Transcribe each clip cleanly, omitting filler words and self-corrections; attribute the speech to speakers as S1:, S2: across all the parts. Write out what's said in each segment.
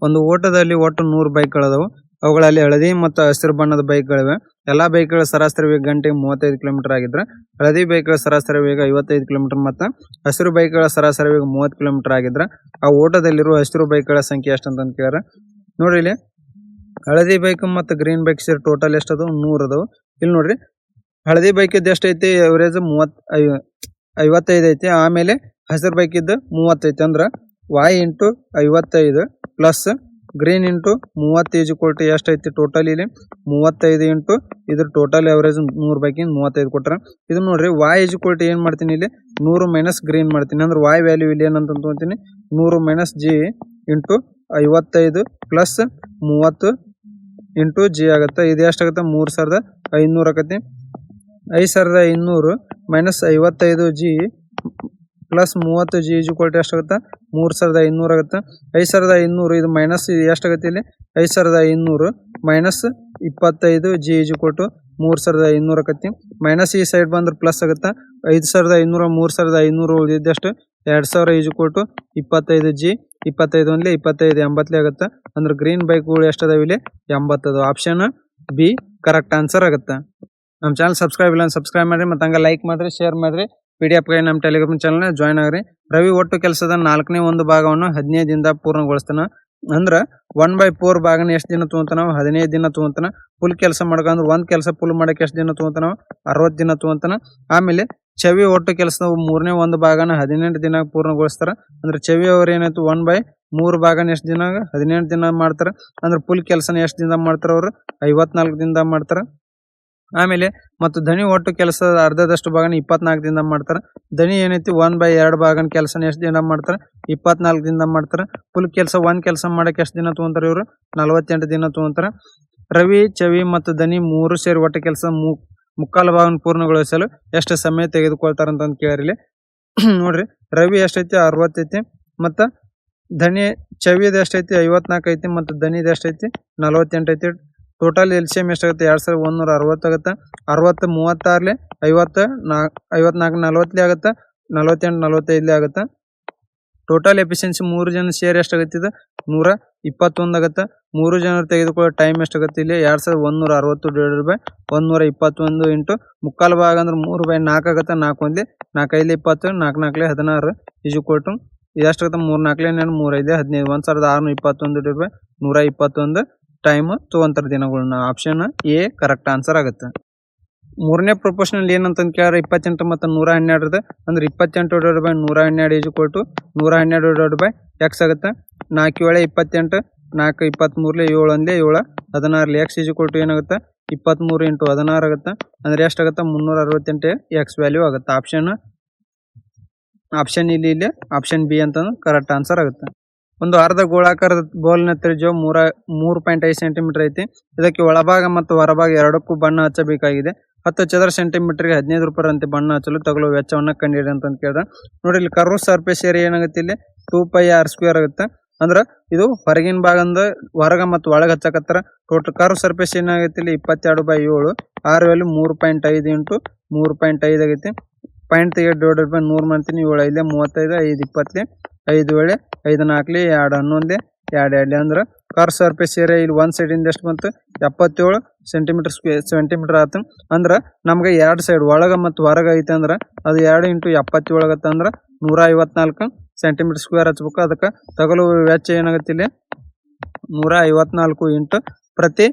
S1: ಒಂದು ಓಟದಲ್ಲಿ ಒಟ್ಟು 100 ಬೈಕ್ಗಳಿದಾವೆ. ಅವುಗಳಲ್ಲಿ ಹಳದಿ ಮತ್ತು ಹಸಿರು ಬಣ್ಣದ ಬೈಕ್ಗಳಿವೆ. ಎಲ್ಲಾ ಬೈಕ್ಗಳ ಸರಾಸರಿ ವೇಗ ಗಂಟೆಗೆ 35 ಕಿಲೋಮೀಟರ್ ಆಗಿದ್ರೆ ಹಳದಿ ಬೈಕ್ಗಳ ಸರಾಸರಿ ವೇಗ 55 ಕಿಲೋಮೀಟರ್ ಮತ್ತು ಹಸಿರು ಬೈಕ್ಗಳ ಸರಾಸರಿ ವೇಗ 30 ಕಿಲೋಮೀಟರ್ ಆಗಿದ್ರೆ ಆ ಓಟದಲ್ಲಿರುವ ಹಸಿರು ಬೈಕ್ಗಳ ಸಂಖ್ಯೆ ಎಷ್ಟು ಅಂತ ಕೇಳಿದ್ರೆ ನೋಡ್ರಿ, ಇಲ್ಲಿ ಹಳದಿ ಬೈಕ್ ಮತ್ತು ಗ್ರೀನ್ ಬೈಕ್ ಸೇರಿ ಟೋಟಲ್ ಎಷ್ಟು ಅದಾವ? 100 ಅದಾವ. ಇಲ್ಲಿ ನೋಡ್ರಿ, ಹಳದಿ ಬೈಕ್ ಇದ್ದು ಎಷ್ಟೈತಿ? ಎವರೇಜ್ 55 ಐತಿ. ಆಮೇಲೆ ಹಸಿರು ಬೈಕ್ ಇದ್ದು 30 ಐತಿ. ಅಂದ್ರೆ y into 55 plus green into 30 equal ಎಷ್ಟೈತಿ? ಟೋಟಲ್ ಇಲ್ಲಿ 35 ಇಂಟು ಇದ್ರ ಟೋಟಲ್ ಎವರೇಜ್ 100 ಬೈಕಿಂಗ್ 35 ಕೊಟ್ರ. ಇದು ನೋಡ್ರಿ, y ಈಕ್ವಲ್ ಏನ್ ಮಾಡ್ತೀನಿ? ಇಲ್ಲಿ 100 ಮೈನಸ್ ಗ್ರೀನ್ ಮಾಡ್ತೀನಿ. ಅಂದ್ರೆ y ವ್ಯಾಲ್ಯೂ ಇಲ್ಲಿ ಏನಂತ ತಗೊಂತೀನಿ? 100 minus G into 55 plus 30 into G ಆಗುತ್ತೆ. ಇದು ಎಷ್ಟಾಗುತ್ತೆ? 3500 ಆಕತಿ. 5500 minus 55 G plus 30 G equal ಎಷ್ಟಾಗುತ್ತೆ? 3500 ಆಗುತ್ತೆ. 5500 ಇದು ಮೈನಸ್ ಎಷ್ಟಾಗುತ್ತೆ? ಇಲ್ಲಿ 5500 ಮೈನಸ್ 25 ಜಿ ಈಕ್ವಲ್ 3500 ಆಕತಿ. ಮೈನಸ್ ಈ ಸೈಡ್ ಬಂದ್ರೆ ಪ್ಲಸ್ ಆಗುತ್ತೆ. 5500 3500 ಉಳಿದಿದ್ದಷ್ಟು 2000 ಈಕ್ವಲ್ 25 ಜಿ 25 ಒಂದ್ಲಿ 25 80 ಆಗುತ್ತೆ. ಅಂದ್ರೆ ಗ್ರೀನ್ ಬೈಕ್ಗಳು ಎಷ್ಟದಾವ? ಇಲ್ಲಿ 80 ಅದಾವ. ಆಪ್ಷನ್ ಬಿ ಕರೆಕ್ಟ್ ಆನ್ಸರ್ ಆಗುತ್ತೆ. ನಮ್ಮ ಚಾನಲ್ ಸಬ್ಸ್ಕ್ರೈಬ್ ಇಲ್ಲ ಸಬ್ಸ್ಕ್ರೈಬ್ ಮಾಡ್ರಿ, ಮತ್ತು ಹಂಗೆ ಲೈಕ್ ಮಾಡ್ರಿ, ಶೇರ್ ಮಾಡ್ರಿ. PDF ಗೆ ನಮ್ಮ ಟೆಲಿಗ್ರಾಮ್ ಚಾನಲ್ನ ಜಾಯ್ನ್ ಆಗ್ರಿ. ರವಿ ಒಟ್ಟು ಕೆಲಸದ 4ನೇ ಒಂದು ಭಾಗವನ್ನು 15 ದಿನದಾಗ ಪೂರ್ಣಗೊಳಿಸ್ತಾನ. ಅಂದ್ರೆ 1/4 ಭಾಗನ ಎಷ್ಟು ದಿನ ತಗೊಂತಾನ? 15 ದಿನ ತಗೊಂತಾನ. ಫುಲ್ ಕೆಲಸ ಮಾಡ್ಕಂದ್ರೆ ಒಂದ್ ಕೆಲಸ ಫುಲ್ ಮಾಡಕ್ಕೆ ಎಷ್ಟು ದಿನ ತಗೊಂತಾನ? 60 ದಿನ ತಗೊಂತಾನ. ಆಮೇಲೆ ಚವಿ ಒಟ್ಟು ಕೆಲಸದ 3ನೇ ಒಂದು ಭಾಗನ 18 ದಿನ ಪೂರ್ಣಗೊಳಿಸ್ತಾರ. ಅಂದ್ರೆ ಚವಿ ಅವ್ರು ಏನಾಯ್ತು 1/3 ಭಾಗನ ಎಷ್ಟು ದಿನ? 18 ದಿನ ಮಾಡ್ತಾರ. ಅಂದ್ರೆ ಫುಲ್ ಕೆಲಸನ ಎಷ್ಟು ದಿನ ಮಾಡ್ತಾರ? ಅವರು 54 ದಿನದಾಗ ಮಾಡ್ತಾರ. ಆಮೇಲೆ ಮತ್ತು ಧನಿ ಒಟ್ಟು ಕೆಲಸದ ಅರ್ಧದಷ್ಟು ಭಾಗನ 24 ದಿನದಾಗ ಮಾಡ್ತಾರ. ಧನಿ ಏನೈತಿ 1/2 ಭಾಗನ ಕೆಲಸನ ಎಷ್ಟು ದಿನ ಮಾಡ್ತಾರ? 24 ದಿನದಾಗ ಮಾಡ್ತಾರ. ಫುಲ್ ಕೆಲಸ ಒಂದ್ ಕೆಲಸ ಮಾಡಕ್ಕೆ ಎಷ್ಟು ದಿನ ತಗೊಂತಾರ? ಇವರು 48 ದಿನ ತಗೊಂತಾರ. ರವಿ, ಚವಿ ಮತ್ತು ಧನಿ ಮೂರು ಸೇರಿ ಒಟ್ಟು ಕೆಲಸ ಮುಕ್ಕಾಲು ಭಾಗನ ಪೂರ್ಣಗೊಳಿಸಲು ಎಷ್ಟು ಸಮಯ ತೆಗೆದುಕೊಳ್ತಾರ ಅಂತ ಕೇಳಿರಲಿ. ನೋಡ್ರಿ, ರವಿ ಎಷ್ಟೈತಿ? 60 ಐತಿ. ಮತ್ತ ಧನಿ ಚವಿದ ಎಷ್ಟೈತಿ? 54 ಐತಿ. ಮತ್ತು ಧನಿದ ಎಷ್ಟೈತಿ? 48 ಐತಿ. ಟೋಟಲ್ LCM ಎಷ್ಟಾಗುತ್ತೆ? 2160 ಆಗುತ್ತೆ. 60 36 50 54 40 ಆಗುತ್ತೆ. 48 45 ಆಗುತ್ತೆ. ಟೋಟಲ್ ಎಫಿಷಿಯನ್ಸಿ 3 ಜನ ಶೇರ್ ಎಷ್ಟಾಗುತ್ತೆ? 121 ಆಗುತ್ತೆ. 3 ಜನರು ತೆಗೆದುಕೊಳ್ಳೋ ಟೈಮ್ ಎಷ್ಟಾಗುತ್ತೆ? ಇಲ್ಲಿ 2160 121 ಇಂಟು ಮುಕ್ಕಾಲು ಭಾಗ ಅಂದ್ರೆ 3/4 ಆಗುತ್ತೆ. 4 ಒಂದ್ಲಿ 4 5 20 4 4 16 ಈಜುಕೊಟ್ಟು ಇದೆಷ್ಟಾಗುತ್ತೆ? 3 4 3 5 15 1621 121 ಟೈಮ್ ತಗೊಂತಾರ ದಿನಗಳನ್ನ. ಆಪ್ಷನ್ ಎ ಕರೆಕ್ಟ್ ಆನ್ಸರ್ ಆಗುತ್ತೆ. ಮೂರನೇ ಪ್ರೊಪೋರ್ಷನಲ್ ಏನಂತ ಕೇಳಿದ್ರೆ 28 ಮತ್ತು 112 ಅಂದ್ರೆ 28 / 112 ಈಜುಕೊಟ್ಟು 112 x ಆಗುತ್ತೆ. 4 7 28 4 23 7 ಒಂದ್ಲಿ 7 16 x ಈಜುಕೊಟ್ಟು ಏನಾಗುತ್ತೆ? 23 ಇಂಟು 16 ಆಗುತ್ತೆ. ಅಂದ್ರೆ ಎಷ್ಟಾಗುತ್ತೆ? 368 x ವ್ಯಾಲ್ಯೂ ಆಗುತ್ತೆ. ಆಪ್ಷನ್ ಇಲ್ಲಿ ಆಪ್ಷನ್ ಬಿ ಅಂತ ಕರೆಕ್ಟ್ ಆನ್ಸರ್ ಆಗುತ್ತೆ. ಒಂದು ಅರ್ಧ ಗೋಳಾಕಾರದ ಬೋಲ್ನ ತ್ರಿಜ್ಯವು 3.5 ಸೆಂಟಿಮೀಟರ್ ಐತಿ. ಇದಕ್ಕೆ ಒಳಭಾಗ ಮತ್ತು ಹೊರಭಾಗ ಎರಡಕ್ಕೂ ಬಣ್ಣ ಹಚ್ಚಬೇಕಾಗಿದೆ. 10 ಚದರ ಸೆಂಟಿಮೀಟರ್ಗೆ 15 ರೂಪಾಯಿರಂತೆ ಬಣ್ಣ ಹಚ್ಚಲು ತಗಲುವ ವೆಚ್ಚವನ್ನು ಕಂಡುಹಿಡಿ ಅಂತ ಕೇಳಿದ್ರೆ ನೋಡಿ, ಇಲ್ಲಿ ಕರ್ವ್ ಸರ್ಫೇಸ್ ಏರಿಯಾ ಏನಾಗುತ್ತೆ? ಇಲ್ಲಿ 2πr² ಆಗುತ್ತೆ. ಅಂದ್ರೆ ಇದು ಹೊರಗಿನ ಭಾಗದಿಂದ ಹೊರಗ ಮತ್ತು ಒಳಗೆ ಹಚ್ಚಕತ್ತಾರ. ಟೋಟಲ್ ಕರ್ವ್ ಸರ್ಫೇಸ್ ಏನಾಗುತ್ತೆ? ಇಲ್ಲಿ 22/7 ಆರ್ ವ್ಯಾಲ್ಯೂ 3.5 ಇಂಟು 3.5 ಆಗೈತಿ. ಪಾಯಿಂಟ್ ಡಿವೈಡೆಡ್ ಬೈ 100 ಮಾಡ್ತೀನಿ. 7 5 35 5 20 5 ವೇಳೆ 5 4 2 11 2 2 ಅಂದ್ರೆ ಕರ್ವ್ ಸರ್ಫೇಸ್ ಏರಿಯಾ ಇಲ್ಲಿ ಒಂದ್ ಸೈಡ್ ಇಂದ ಎಷ್ಟು ಬಂತು? 77 ಸೆಂಟಿಮೀಟರ್ ಆಯ್ತು. ಅಂದ್ರೆ ನಮ್ಗೆ ಎರಡು ಸೈಡ್ ಒಳಗ ಮತ್ತು ಹೊರಗ ಐತೆ ಅಂದ್ರೆ ಅದು 2 ಇಂಟು 77 ಆಗತ್ತೆ. ಅಂದ್ರೆ 154 ಸೆಂಟಿಮೀಟರ್ ಸ್ಕ್ವೇರ್ ಹಚ್ಬೇಕು. ಅದಕ್ಕೆ ತಗಲುವ ವೆಚ್ಚ ಏನಾಗುತ್ತೆ? ಇಲ್ಲಿ 154 ಇಂಟು ಪ್ರತಿ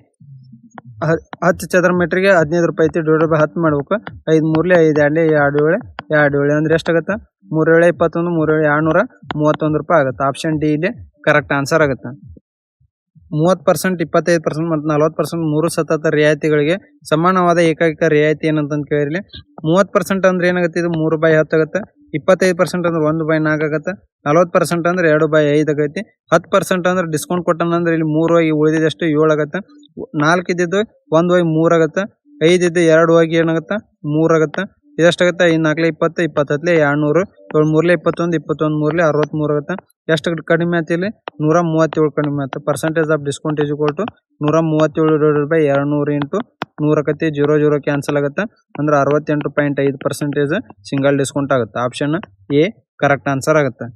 S1: 10 ಚದರ ಮೀಟರ್ಗೆ 15 ರೂಪಾಯಿ ಐತಿ. ಡಿವೈಡೆಡ್ ಬೈ 10 ಮಾಡ್ಬೇಕು. 5 3 5 2 2 2 7 ಅಂದ್ರೆ ಎಷ್ಟಾಗತ್ತೆ? 3 7 21 3 7 231 ರೂಪಾಯಿ ಆಗುತ್ತೆ. ಆಪ್ಷನ್ ಡಿ ಇಲ್ಲಿ ಕರೆಕ್ಟ್ ಆನ್ಸರ್ ಆಗುತ್ತೆ. 30%, 25% ಮತ್ತು 40% ಮೂರು ಸತತ ರಿಯಾಯಿತಿಗಳಿಗೆ ಸಮಾನವಾದ ಏಕೈಕ ರಿಯಾಯಿತಿ ಏನಂತ ಕೇಳಿರಲಿ. 30% ಅಂದ್ರೆ ಏನಾಗುತ್ತೆ? ಇದು 3/10 ಆಗುತ್ತೆ. 25% ಅಂದ್ರೆ 1/4 ಆಗುತ್ತೆ. 40% ಅಂದ್ರೆ 2/5 ಆಗೈತಿ. 10% ಅಂದ್ರೆ ಡಿಸ್ಕೌಂಟ್ ಕೊಟ್ಟನಂದ್ರೆ ಇಲ್ಲಿ 3 ಹೋಗಿ ಉಳಿದಿದಷ್ಟು 7 ಆಗುತ್ತೆ. 4 ಇದ್ದಿದ್ದು 1 ಹೋಗಿ 3 ಆಗುತ್ತೆ. 5 ಇದ್ದು 2 ಹೋಗಿ ಏನಾಗುತ್ತೆ? 3 ಆಗುತ್ತೆ. ಇದೆಷ್ಟಾಗುತ್ತೆ? 5 4 20 20 200 7 3 21 21 3 63 ಆಗುತ್ತೆ. ಎಷ್ಟು ಕಡಿಮೆ ಆಯ್ತು? ಇಲ್ಲಿ 137 ಕಡಿಮೆ ಆಯ್ತು. Percentage of discount equal to 137 divided by 200 into 100 ಆಕತಿ. 0 0 ಕ್ಯಾನ್ಸಲ್ ಆಗುತ್ತೆ. ಅಂದ್ರೆ 68.5% ಸಿಂಗಲ್ ಡಿಸ್ಕೌಂಟ್ ಆಗುತ್ತೆ. ಆಪ್ಷನ್ ಎ ಕರೆಕ್ಟ್ ಆನ್ಸರ್ ಆಗುತ್ತೆ.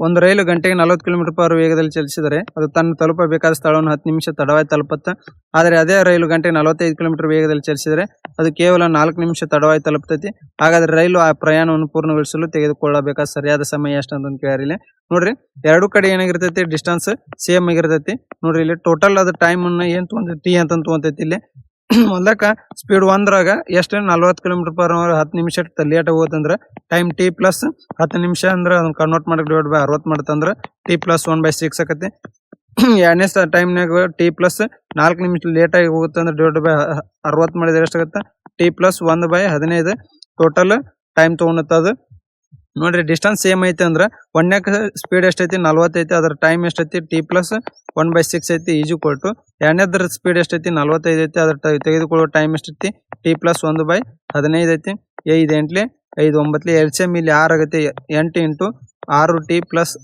S1: ಒಂದು ರೈಲು ಗಂಟೆಗೆ 40 km/h ವೇಗದಲ್ಲಿ ಚಲಿಸಿದರೆ ಅದು ತನ್ನ ತಲುಪಬೇಕಾದ ಸ್ಥಳವನ್ನು 10 ನಿಮಿಷ ತಡವಾಗಿ ತಲುಪುತ್ತೆ. ಆದರೆ ಅದೇ ರೈಲು ಗಂಟೆಗೆ 45 km ವೇಗದಲ್ಲಿ ಚಲಿಸಿದರೆ ಅದು ಕೇವಲ 4 ನಿಮಿಷ ತಡವಾಗಿ ತಲುಪ್ತೈತಿ. ಹಾಗಾದ್ರೆ ರೈಲು ಆ ಪ್ರಯಾಣವನ್ನು ಪೂರ್ಣಗೊಳಿಸಲು ತೆಗೆದುಕೊಳ್ಳಬೇಕಾದ ಸರಿಯಾದ ಸಮಯ ಎಷ್ಟು ಅಂತ ಕೇಳ್ಯಾರ ಇಲ್ಲಿ. ನೋಡ್ರಿ ಎರಡು ಕಡೆ ಏನಾಗಿರ್ತೈತಿ ಡಿಸ್ಟೆನ್ಸ್ ಸೇಮ್ ಆಗಿರ್ತೈತಿ. ನೋಡ್ರಿ ಇಲ್ಲಿ ಟೋಟಲ್ ಅದ ಟೈಮ್ ಅನ್ನ ಏನ್ ತಗೊಂತೈತಿ ಟಿ ಅಂತ ತಗೊಂತೈತಿ ಇಲ್ಲಿ. ಮೊದಲಕ ಸ್ಪೀಡ್ 1 ಎಷ್ಟು 40 km/h 10 ನಿಮಿಷ ಲೇಟ್ ಹೋಗುತ್ತಂದ್ರ ಟೈಮ್ ಟಿ ಪ್ಲಸ್ 10 ನಿಮಿಷ ಅಂದ್ರೆ ಅದನ್ನ ಕನ್ವರ್ಟ್ ಮಾಡಿ ಡಿವೈಡ್ ಬೈ 60 ಮಾಡ್ತಂದ್ರ ಟಿ ಪ್ಲಸ್ 1/6 ಆಕತಿ. ಎರಡನೇ ಟೈಮ್ನಾಗ ಟಿ ಪ್ಲಸ್ 4 ನಿಮಿಷ ಲೇಟ್ ಆಗಿ ಹೋಗುತ್ತಂದ್ರೆ ಡಿವೈಡ್ ಬೈ 60 ಮಾಡಿದ್ರೆ ಎಷ್ಟಾಗತ್ತ ಟಿ ಪ್ಲಸ್ 1/15 ಟೋಟಲ್ ಟೈಮ್ ತಗೊಂಡದ. ನೋಡ್ರಿ ಡಿಸ್ಟೆನ್ಸ್ ಸೇಮ್ ಐತಿ ಅಂದ್ರ ಒಂದನೇಕ ಸ್ಪೀಡ್ ಎಷ್ಟೈತಿ 40 ಐತಿ, ಅದ್ರ ಟೈಮ್ ಎಷ್ಟೈತಿ ಟಿ ಪ್ಲಸ್ 1/6 ಐತಿ ಈಕ್ವಲ್ ಟು ಎರಡನೇದ್ರ ಸ್ಪೀಡ್ ಎಷ್ಟೈತಿ 45 ಐತಿ, ಅದ್ರ ತೆಗೆದುಕೊಳ್ಳುವ ಟೈಮ್ ಎಷ್ಟೈತಿ ಟಿ ಪ್ಲಸ್ 1/15 ಐತಿ. 5 8 5 9 LCM ಇಲ್ಲಿ 6 ಆಗತ್ತೆ. 8 into 6 T plus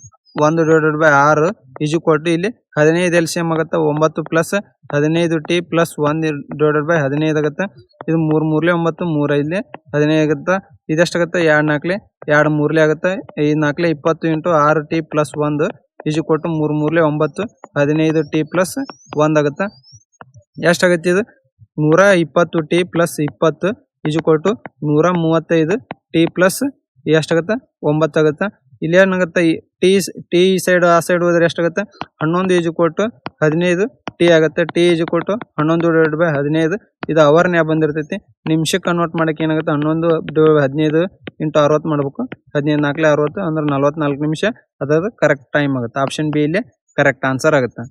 S1: 1 divided by 6 equal to ಇಲ್ಲಿ 15 LCM ಆಗತ್ತ. 9 plus 15 T plus 1 divided by 15 ಆಗತ್ತ. ಇದು 3 3 9 3 5 15 ಆಗತ್ತ. ಇದೆಷ್ಟಾಗತ್ತ 2 4 2 3 ಆಗತ್ತ. 5 4 20 into 6 T plus 1 equal to 3 3 9 15 T plus 1 ಆಗತ್ತ. ಎಷ್ಟಾಗತ್ತೆ ಇದು 120 T plus 20 equal to 135 T plus ಎಷ್ಟಾಗತ್ತ 9 ಆಗತ್ತ. ಇಲ್ಲಿ ಏನಾಗತ್ತ ಟಿ ಸೈಡ್ ಆ ಸೈಡ್ ಹೋದ್ರೆ ಎಷ್ಟಾಗತ್ತೆ 11 ಈಕ್ವಲ್ ಟು 15 ಟಿ ಆಗತ್ತೆ. T equal to 11 divide by 15 ಇದು ಅವರ್ನ್ಯಾ ಬಂದಿರ್ತೈತಿ. ನಿಮಿಷಕ್ಕೆ ಕನ್ವರ್ಟ್ ಮಾಡಕ್ಕೆ ಏನಾಗುತ್ತೆ 11 15 ಇಂಟು 60 ಮಾಡ್ಬೇಕು. 15 4 60 ಅಂದ್ರೆ 44 ನಿಮಿಷ ಅದಾದ ಕರೆಕ್ಟ್ ಟೈಮ್ ಆಗುತ್ತೆ. ಆಪ್ಷನ್ ಬಿ ಇಲ್ಲಿ ಕರೆಕ್ಟ್ ಆನ್ಸರ್ ಆಗುತ್ತೆ.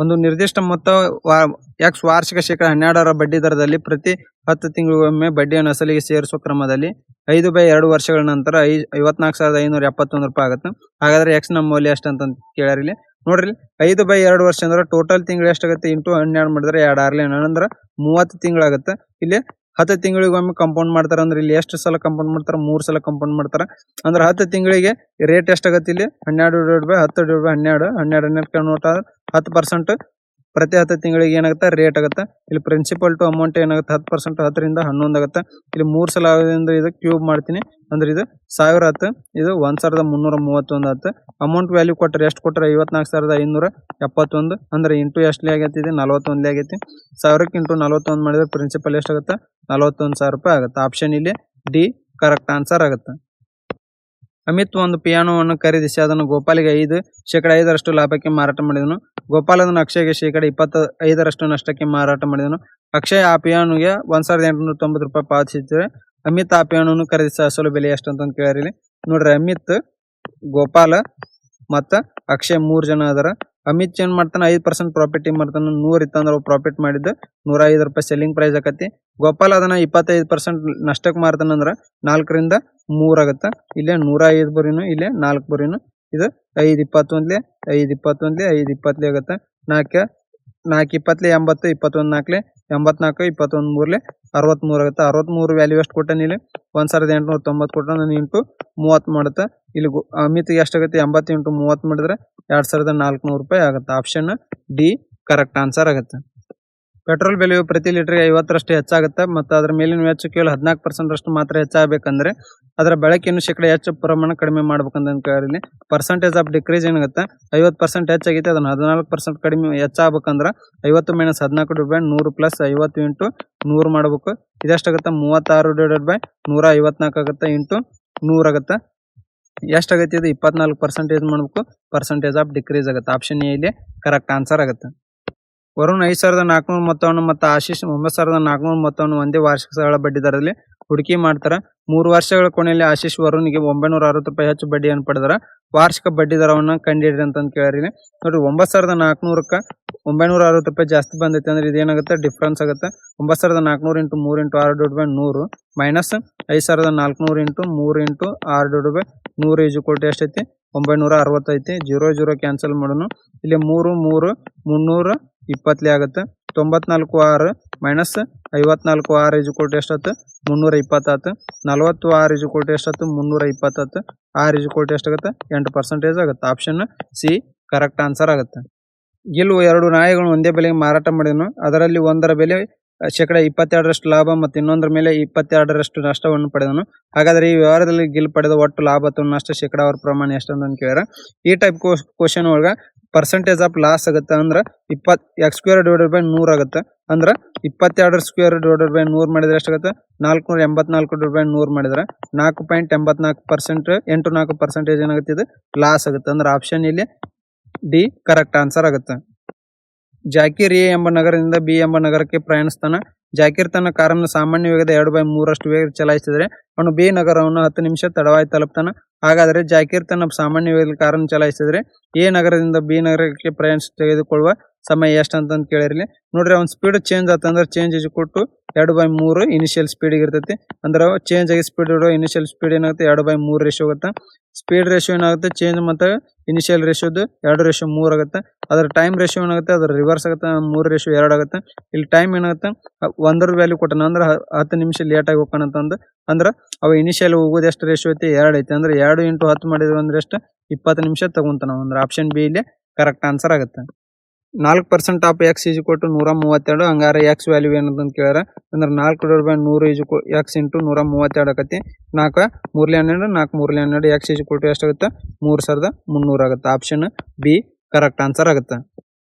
S1: ಒಂದು ನಿರ್ದಿಷ್ಟ ಮೊತ್ತ ಎಕ್ಸ್ ವಾರ್ಷಿಕ ಶೇಕಡ 12ರ ಬಡ್ಡಿ ದರದಲ್ಲಿ ಪ್ರತಿ 10 ತಿಂಗಳಿಗೊಮ್ಮೆ ಬಡ್ಡಿಯನ್ನು ಅಸಲಿಗೆ ಸೇರಿಸುವ ಕ್ರಮದಲ್ಲಿ 5/2 ವರ್ಷಗಳ ನಂತರ 54,571 ರೂಪಾಯಿ ಆಗುತ್ತೆ. ಹಾಗಾದ್ರೆ ಎಕ್ಸ್ ನ ಮೌಲ್ಯ ಎಷ್ಟು ಅಂತ ಕೇಳ್ಯಾರ ಇಲ್ಲಿ. ನೋಡ್ರಿ 5/2 ವರ್ಷ ಅಂದ್ರೆ ಟೋಟಲ್ ತಿಂಗಳು ಎಷ್ಟಾಗುತ್ತೆ ಇಂಟು 12 ಮಾಡಿದ್ರೆ 2 6 ಅಂದ್ರೆ 30 ತಿಂಗಳಾಗುತ್ತೆ. ಇಲ್ಲಿ 10 ತಿಂಗಳಿಗೊಮ್ಮೆ ಕಂಪೌಂಡ್ ಮಾಡ್ತಾರ ಅಂದ್ರೆ ಇಲ್ಲಿ ಎಷ್ಟು ಸಲ ಕಂಪೌಂಡ್ ಮಾಡ್ತಾರ 3 ಸಲ ಕಂಪೌಂಡ್ ಮಾಡ್ತಾರ. ಅಂದ್ರೆ 10 ತಿಂಗಳಿಗೆ ರೇಟ್ ಎಷ್ಟಾಗತ್ತೆ ಇಲ್ಲಿ 12 divide by 10 divide by 12 12 convert 10% ಪ್ರತಿ 10 ತಿಂಗಳಿಗೆ ಏನಾಗುತ್ತೆ ರೇಟ್ ಆಗುತ್ತೆ. ಇಲ್ಲಿ ಪ್ರಿನ್ಸಿಪಲ್ ಟು ಅಮೌಂಟ್ ಏನಾಗುತ್ತೆ 10% 10ರಿಂದ 11 ಆಗುತ್ತೆ. ಇಲ್ಲಿ 3 ಸಲ ಆಗೋದ್ರಿಂದ ಇದು ಕ್ಯೂಬ್ ಮಾಡ್ತೀನಿ ಅಂದ್ರೆ ಇದು 1000 ಆಯ್ತು. ಇದು 1331 ಆಯ್ತು. ಅಮೌಂಟ್ ವ್ಯಾಲ್ಯೂ ಕೊಟ್ಟರೆ ಎಷ್ಟು ಕೊಟ್ಟರೆ 54,571 ಅಂದ್ರೆ ಇಂಟು ಎಷ್ಟು ಆಗೈತಿ ಇದು 41 ಆಗೈತಿ. 1000ಕ್ಕೆ ಇಂಟು 41 ಮಾಡಿದ್ರೆ ಪ್ರಿನ್ಸಿಪಲ್ ಎಷ್ಟಾಗುತ್ತೆ 41,000 ರೂಪಾಯಿ ಆಗುತ್ತೆ. ಆಪ್ಷನ್ ಇಲ್ಲಿ ಡಿ ಕರೆಕ್ಟ್ ಆನ್ಸರ್ ಆಗುತ್ತೆ. ಅಮಿತ್ ಒಂದು ಪಿಯಾನೋವನ್ನು ಖರೀದಿಸಿ ಅದನ್ನು ಗೋಪಾಲಿಗೆ 5% ಲಾಭಕ್ಕೆ ಮಾರಾಟ ಮಾಡಿದನು. ಗೋಪಾಲ್ ಅದನ್ನು ಅಕ್ಷಯ್ಗೆ 25% ನಷ್ಟಕ್ಕೆ ಮಾರಾಟ ಮಾಡಿದನು. ಅಕ್ಷಯ್ ಆ ಪಿಯಾನೋಗೆ 1,890 ರೂಪಾಯಿ ಪಾವತಿಸಿದ್ರೆ ಅಮಿತ್ ಆ ಪಿಯಾನೋವನ್ನು ಖರೀದಿಸಿದ ಅಸಲು ಬೆಲೆ ಎಷ್ಟು ಅಂತ ಕೇಳಿರಿ. ನೋಡ್ರಿ ಅಮಿತ್, ಗೋಪಾಲ ಮತ್ತ ಅಕ್ಷಯ್ 3 ಜನ ಅದರ. ಅಮಿತ್ ಏನ್ ಮಾಡ್ತಾನ 5% ಪ್ರಾಫಿಟ್ ಮಾಡ್ತಾನ. 100 ಇತ್ತಂದ್ರ ಪ್ರಾಫಿಟ್ ಮಾಡಿದ್ದು 105 ರೂಪಾಯಿ ಸೆಲ್ಲಿಂಗ್ ಪ್ರೈಸ್ ಆಕತಿ. ಗೋಪಾಲ್ ಅದನ್ನ 25% ನಷ್ಟಕ್ಕೆ ಮಾರ್ತಾನಂದ್ರ 4ರಿಂದ 3 ಆಗತ್ತ. ಇಲ್ಲೇ 105 ಬರೀನು, ಇಲ್ಲೇ 4 ಬರೀನು. ಇದು 5 21 5 21 5 20 ಆಗತ್ತ. 4 4 20 80 21 4 84 21 3 63 ಆಗುತ್ತೆ. 63 ವ್ಯಾಲ್ಯೂ ಎಷ್ಟು ಕೊಟ್ಟಾನ ಇಲ್ಲಿ 1,890 ಕೊಟ್ಟಾನ. ಇಂಟು 30 ಮಾಡುತ್ತೆ. ಇಲ್ಲಿ ಅಮಿತ್ ಎಷ್ಟಾಗುತ್ತೆ 80 ಇಂಟು 30 ಮಾಡಿದ್ರೆ 2,400 ರೂಪಾಯಿ ಆಗುತ್ತೆ. ಆಪ್ಷನ್ ಡಿ ಕರೆಕ್ಟ್ ಆನ್ಸರ್ ಆಗುತ್ತೆ. ಪೆಟ್ರೋಲ್ ಬೆಲೆಯು ಪ್ರತಿ ಲೀಟರ್ಗೆ 50ರಷ್ಟು ಹೆಚ್ಚಾಗುತ್ತೆ ಮತ್ತು ಅದರ ಮೇಲಿನ ವೆಚ್ಚ ಕೇವಲ 14% ಮಾತ್ರ ಹೆಚ್ಚಾಗಬೇಕಂದ್ರೆ ಅದರ ಬಳಕೆಯನ್ನು ಶೇಕಡ ಹೆಚ್ಚು ಪ್ರಮಾಣ ಕಡಿಮೆ ಮಾಡ್ಬೇಕಂತ ಕೇಳಿದ್ರೆ ಪರ್ಸೆಂಟೇಜ್ ಆಫ್ ಡಿಕ್ರೀಸ್ ಏನಾಗುತ್ತೆ 50% ಹೆಚ್ಚಾಗೈತೆ ಅದನ್ನು 14% ಕಡಿಮೆ ಹೆಚ್ಚಾಗಬೇಕಂದ್ರೆ 50 - 14 ಡಿವೈಡ್ 100 ಪ್ಲಸ್ 50 ಇಂಟು 100 ಮಾಡಬೇಕು. ಇದೆಷ್ಟಾಗುತ್ತೆ 36 ಡಿವೈಡೆಡ್ ಬೈ 154 ಆಗುತ್ತೆ ಇಂಟು 100 ಆಗುತ್ತೆ. ಎಷ್ಟಾಗೈತೆ ಇದು 24% ಮಾಡಬೇಕು. ಪರ್ಸೆಂಟೇಜ್ ಆಫ್ ಡಿಕ್ರೀಸ್ ಆಗುತ್ತೆ. ಆಪ್ಷನ್ ಎ ಇಲ್ಲಿ ಕರೆಕ್ಟ್ ಆನ್ಸರ್ ಆಗುತ್ತೆ. ವರುಣ್ 5,400 ಮೊತ್ತವನ್ನು ಮತ್ತು ಆಶೀಶ್ 9,400 ಮೊತ್ತವನ್ನು ಒಂದೇ ವಾರ್ಷಿಕ ಸರಳ ಬಡ್ಡಿ ದರದಲ್ಲಿ ಹೂಡಿಕೆ ಮಾಡ್ತಾರೆ. 3 ವರ್ಷಗಳ ಕೊನೆಯಲ್ಲಿ ಆಶೀಶ್ ವರುಣ್ಗೆ 960 ರೂಪಾಯಿ ಹೆಚ್ಚು ಬಡ್ಡಿಯನ್ನು ಪಡೆದರ ವಾರ್ಷಿಕ ಬಡ್ಡಿ ದರವನ್ನು ಕಂಡುಹಿಡಿರಿ ಅಂತ ಕೇಳಿರಿ. ನೋಡ್ರಿ 9,400ಕ್ಕೆ 960 ರೂಪಾಯಿ ಜಾಸ್ತಿ ಬಂದೈತೆ ಅಂದ್ರೆ ಇದೇನಾಗುತ್ತೆ ಡಿಫ್ರೆನ್ಸ್ ಆಗುತ್ತೆ. 9,400 into 3 into 6 divide by 100 minus 5,400 into 3 into 6 divide by 100 equal to ಎಷ್ಟೈತಿ 960 ಐತಿ. 0 0 ಕ್ಯಾನ್ಸಲ್ ಮಾಡೋಣ. ಇಲ್ಲಿ 3 3 320 ಆಗುತ್ತೆ. 94 6 ಮೈನಸ್ 54 6 ಈಕ್ವಲ್ ಟು ಎಷ್ಟಾಯ್ತು 320 ಆಯ್ತು. 40 6 ಈಕ್ವಲ್ ಟು ಎಷ್ಟಾಯ್ತು 320 ಆಯ್ತು. 6 ಈಕ್ವಲ್ ಟು ಎಷ್ಟಾಗುತ್ತೆ 8% ಆಗುತ್ತೆ. ಆಪ್ಷನ್ ಸಿ ಕರೆಕ್ಟ್ ಆನ್ಸರ್ ಆಗುತ್ತೆ. ಗಿಲ್ 2 ನಾಯಿಗಳನ್ನು ಒಂದೇ ಬೆಲೆಗೆ ಮಾರಾಟ ಮಾಡಿದನು. ಅದರಲ್ಲಿ ಒಂದರ ಬೆಲೆ ಶೇಕಡ 22ರಷ್ಟು ಲಾಭ ಮತ್ತು ಇನ್ನೊಂದರ ಮೇಲೆ 22ರಷ್ಟು ನಷ್ಟವನ್ನು ಪಡೆದನು. ಹಾಗಾದ್ರೆ ಈ ವ್ಯವಹಾರದಲ್ಲಿ ಗಿಲ್ ಪಡೆದ ಒಟ್ಟು ಲಾಭ ಅಥವಾ ನಷ್ಟ ಶೇಕಡಾವಾರು ಪ್ರಮಾಣ ಎಷ್ಟು ಅಂತ ಕೇಳ್ಯಾರ. ಈ ಟೈಪ್ ಕ್ವಶನ್ ಒಳಗ ಪರ್ಸೆಂಟೇಜ್ ಆಫ್ ಲಾಸ್ ಆಗುತ್ತೆ ಅಂದ್ರೆ x² / 100 ಆಗುತ್ತೆ. ಅಂದ್ರೆ 22² / 100 ಮಾಡಿದ್ರೆ ಎಷ್ಟಾಗುತ್ತೆ? 484² ಮಾಡಿದ್ರೆ 4.84% 84% ಏನಾಗುತ್ತೆ? ಇದು ಲಾಸ್ ಆಗುತ್ತೆ. ಅಂದ್ರೆ ಆಪ್ಷನ್ ಇಲ್ಲಿ ಡಿ ಕರೆಕ್ಟ್ ಆನ್ಸರ್ ಆಗುತ್ತೆ. ಜಾಕೀರ್ ಎ ಎಂಬ ನಗರದಿಂದ ಬಿ ಎಂಬ ನಗರಕ್ಕೆ ಪ್ರಯಾಣಿಸ್ತಾನ. ಜಾಕೀರ್ ತನ್ನ ಕಾರನ್ನು ಸಾಮಾನ್ಯ ವೇಗದ 2/3 ವೇಗ ಚಲಾಯಿಸಿದರೆ ಅವನು ಬಿ ನಗರವನ್ನು 10 ನಿಮಿಷ ತಡವಾಗಿ ತಲುಪ್ತಾನ. ಹಾಗಾದರೆ ಜಾಕೀರ್ ತನ್ನ ಸಾಮಾನ್ಯ ವೇಗದ ಕಾರನ್ನು ಚಲಾಯಿಸಿದರೆ ಎ ನಗರದಿಂದ ಬಿ ನಗರಕ್ಕೆ ಪ್ರಯಾಣ ತೆಗೆದುಕೊಳ್ಳುವ ಸಮಯ ಎಷ್ಟು ಅಂತ ಕೇಳಿರಲಿ. ನೋಡ್ರಿ, ಅವ್ನ ಸ್ಪೀಡ್ ಚೇಂಜ್ ಆತಂದ್ರೆ change is equal to 2/3 initial ಸ್ಪೀಡಿಗೆ ಇರ್ತೈತಿ. ಅಂದ್ರೆ ಚೇಂಜ್ ಆಗಿ ಸ್ಪೀಡ್ ಇರೋ ಇನಿಷಿಯಲ್ ಸ್ಪೀಡ್ ಏನಾಗುತ್ತೆ? 2/3 ರೇಷಿಯೋ ಆಗುತ್ತೆ. ಸ್ಪೀಡ್ ರೇಷಿಯೋ ಏನಾಗುತ್ತೆ? ಚೇಂಜ್ ಮತ್ತು ಇನಿಷಿಯಲ್ ರೇಷಿಯೋದು 2:3 ಆಗುತ್ತೆ. ಅದರ ಟೈಮ್ ರೇಷಿಯೋ ಏನಾಗುತ್ತೆ? ಅದ್ರ ರಿವರ್ಸ್ ಆಗುತ್ತೆ, 3:2 ಆಗುತ್ತೆ. ಇಲ್ಲಿ ಟೈಮ್ ಏನಾಗುತ್ತೆ? 1 ವ್ಯಾಲ್ಯೂ ಕೊಟ್ಟಾನ ಅಂದ್ರೆ 10 ನಿಮಿಷ ಲೇಟ್ ಆಗಿ ಹೋಗ್ತಾನ ಅಂತಂದು. ಅಂದ್ರೆ ಅವ ಇನಿಷಿಯಲ್ ಹೋಗೋದು ಎಷ್ಟು ರೇಷಿಯೋ ಐತಿ? 2 ಐತಿ. ಅಂದ್ರೆ 2 × 10 ಮಾಡಿದ್ರು ಅಂದ್ರೆ ಎಷ್ಟು? 20 ನಿಮಿಷ ತಗೊಂತಾನ. ಅಂದ್ರೆ ಆಪ್ಷನ್ ಬಿ ಇಲ್ಲಿ ಕರೆಕ್ಟ್ ಆನ್ಸರ್ ಆಗುತ್ತೆ. 4% ಆಫ್ x = 132. ಹಂಗಾರೆ x ವ್ಯಾಲ್ಯೂ ಏನಂತ ಕೇಳ್ಯಾರ. ಅಂದ್ರೆ 4/100 x × 132 ಆಕತಿ. 4 3 12 4 3 12 x = ಎಷ್ಟಾಗುತ್ತೆ? 3300 ಆಗುತ್ತೆ. ಆಪ್ಷನ್ ಬಿ ಕರೆಕ್ಟ್ ಆನ್ಸರ್ ಆಗುತ್ತೆ.